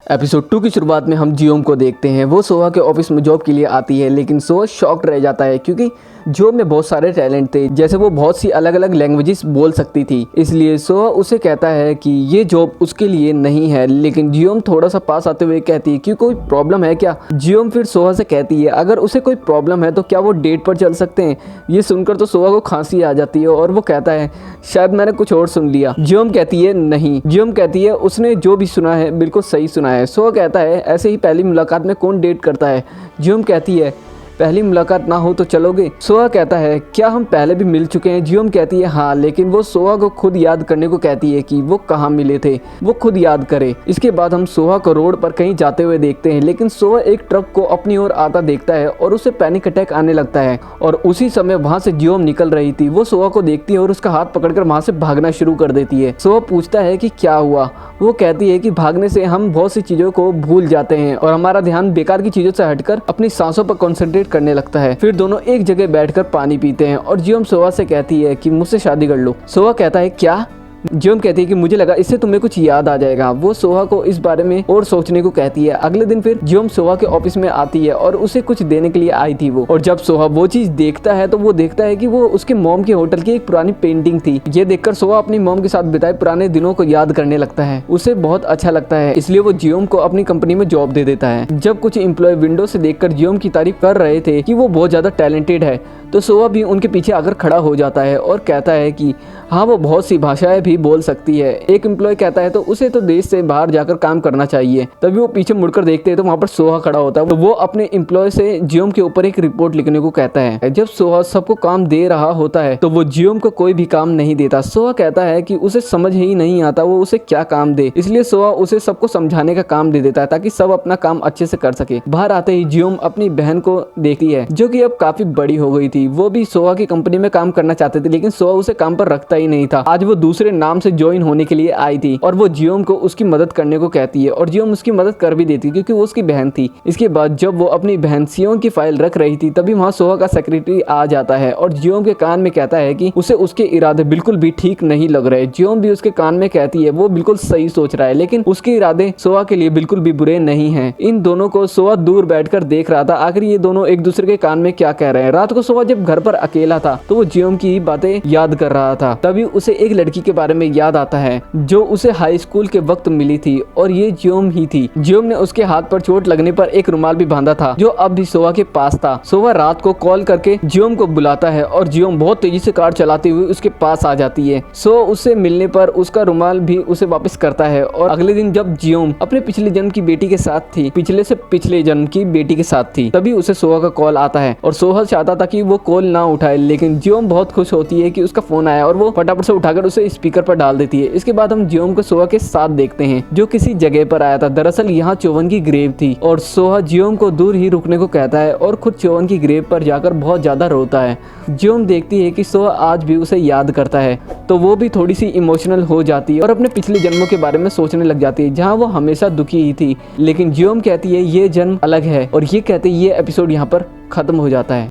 Episode 2 की शुरुआत में हम जियोम को देखते हैं। वो सोहा के ऑफिस में जॉब के लिए आती है, लेकिन सोहा शॉक्ड रह जाता है क्योंकि जॉब में बहुत सारे टैलेंट थे, जैसे वो बहुत सी अलग अलग लैंग्वेजेस बोल सकती थी। इसलिए सोहा उसे कहता है कि ये जॉब उसके लिए नहीं है, लेकिन जियोम थोड़ा सा पास आते हुए कहती है कि कोई प्रॉब्लम है क्या। जियोम फिर सोहा से कहती है अगर उसे कोई प्रॉब्लम है तो क्या वो डेट पर चल सकते हैं। ये सुनकर तो सोहा को खांसी आ जाती है और वो कहता है शायद मैंने कुछ और सुन लिया। जियोम कहती है नहीं। जियोम कहती है उसने जो भी सुना है बिल्कुल सही सुना है। सोहा कहता है ऐसे ही पहली मुलाकात में कौन डेट करता है। जियोम कहती है पहली मुलाकात ना हो तो चलोगे। सोहा कहता है क्या हम पहले भी मिल चुके हैं। जियोम कहती है हाँ, लेकिन वो सोहा को खुद याद करने को कहती है कि वो कहाँ मिले थे, वो खुद याद करे। इसके बाद हम सोहा को रोड पर कहीं जाते हुए देखते हैं, लेकिन सोहा एक ट्रक को अपनी ओर आता देखता है और उसे पैनिक अटैक आने लगता है। और उसी समय वहाँ से जियोम निकल रही थी। वो सोहा को देखती है और उसका हाथ पकड़कर वहाँ से भागना शुरू कर देती है। सोहा पूछता है कि क्या हुआ। वो कहती है कि भागने से हम बहुत सी चीजों को भूल जाते हैं और हमारा ध्यान बेकार की चीजों से हटकर अपनी सांसों पर कॉन्सेंट्रेट करने लगता है। फिर दोनों एक जगह बैठकर पानी पीते हैं और जियोम सोहा से कहती है कि मुझसे शादी कर लो। सोहा कहता है क्या। जियोम कहती है कि मुझे लगा इससे तुम्हें कुछ याद आ जाएगा। वो सोहा को इस बारे में और सोचने को कहती है। अगले दिन फिर जियोम सोहा के ऑफिस में आती है और उसे कुछ देने के लिए आई थी वो। और जब सोहा वो चीज देखता है तो वो देखता है कि वो उसके मॉम के होटल की एक पुरानी पेंटिंग थी। ये देखकर सोहा अपनी मॉम के साथ बिताए पुराने दिनों को याद करने लगता है। उसे बहुत अच्छा लगता है, इसलिए वो जियोम को अपनी कंपनी में जॉब दे देता है। जब कुछ एम्प्लॉय विंडो से देखकर जियोम की तारीफ कर रहे थे कि वो बहुत ज्यादा टैलेंटेड है, तो सोहा भी उनके पीछे आकर खड़ा हो जाता है और कहता है कि हाँ वो बहुत सी भाषाएं भी बोल सकती है। एक एम्प्लॉय कहता है तो उसे तो देश से बाहर जाकर काम करना चाहिए। तभी वो पीछे मुड़कर देखते हैं तो वहाँ पर सोहा खड़ा होता है। तो वो अपने एम्प्लॉय से जियोम के ऊपर एक रिपोर्ट लिखने को कहता है। जब सोहा सबको काम दे रहा होता है तो वो जियोम को कोई भी काम नहीं देता। सोहा कहता है कि उसे समझ ही नहीं आता वो उसे क्या काम दे, इसलिए सोहा उसे सबको समझाने का काम दे देता है ताकि सब अपना काम अच्छे से कर सके। बाहर आते ही जियोम अपनी बहन को देखती है जो कि अब काफी बड़ी हो गई थी। वो भी सोहा की कंपनी में काम करना चाहते थे, लेकिन सोहा उसे काम पर रखता ही नहीं था। आज वो दूसरे नाम से ज्वाइन होने के लिए आई थी और वो जियोम को उसकी मदद करने को कहती है और जियोम उसकी मदद कर भी देती क्योंकि वो उसकी बहन थी। इसके बाद जब वो अपनी बहन सियोन की फाइल रख रही थी तभी वहाँ सोहा का सेक्रेटरी आ जाता है और जियोम के कान में कहता है कि उसे उसके इरादे बिल्कुल भी ठीक नहीं लग रहे। जियोम भी उसके कान में कहती है वो बिल्कुल सही सोच रहा है, लेकिन उसके इरादे सोहा के लिए बिल्कुल भी बुरे नहीं है। इन दोनों को सोहा दूर बैठकर देख रहा था, आखिर ये दोनों एक दूसरे के कान में क्या कह रहे हैं। रात को सोहा जब घर पर अकेला था तो वो जियोम की बातें याद कर रहा था। तभी उसे एक लड़की के बारे में याद आता है जो उसे हाई स्कूल के वक्त मिली थी और ये जियोम ही थी। जियोम ने उसके हाथ पर चोट लगने पर एक रुमाल भी बांधा था जो अब भी सोहा के पास था। सोहा रात को कॉल करके जियोम को बुलाता है और जियोम बहुत तेजी से कार चलाती हुई उसके पास आ जाती है। सोहा उससे मिलने पर उसका रुमाल भी उसे वापस करता है। और अगले दिन जब जियोम अपने पिछले जन्म की बेटी के साथ थी, पिछले से पिछले जन्म की बेटी के साथ थी, तभी उसे सोहा का कॉल आता है और सोहा चाहता था कि वो कॉल ना उठाए, लेकिन जियोम बहुत खुश होती है कि उसका फोन आया और वो फटाफट से उठाकर उसे स्पीकर पर डाल देती है। इसके बाद हम जियोम को सोहा के साथ देखते हैं जो किसी जगह पर आया था। दरअसल यहाँ चोवन की ग्रेव थी और सोहा जियोम को दूर ही रुकने को कहता है और खुद चोवन की ग्रेव पर जाकर बहुत ज्यादा रोता है। जियोम देखती है कि सोहा आज भी उसे याद करता है तो वो भी थोड़ी सी इमोशनल हो जाती है और अपने पिछले जन्मों के बारे में सोचने लग जाती है जहाँ वो हमेशा दुखी ही थी। लेकिन जियोम कहती है ये जन्म अलग है और ये कहते ये एपिसोड यहाँ पर खत्म हो जाता है।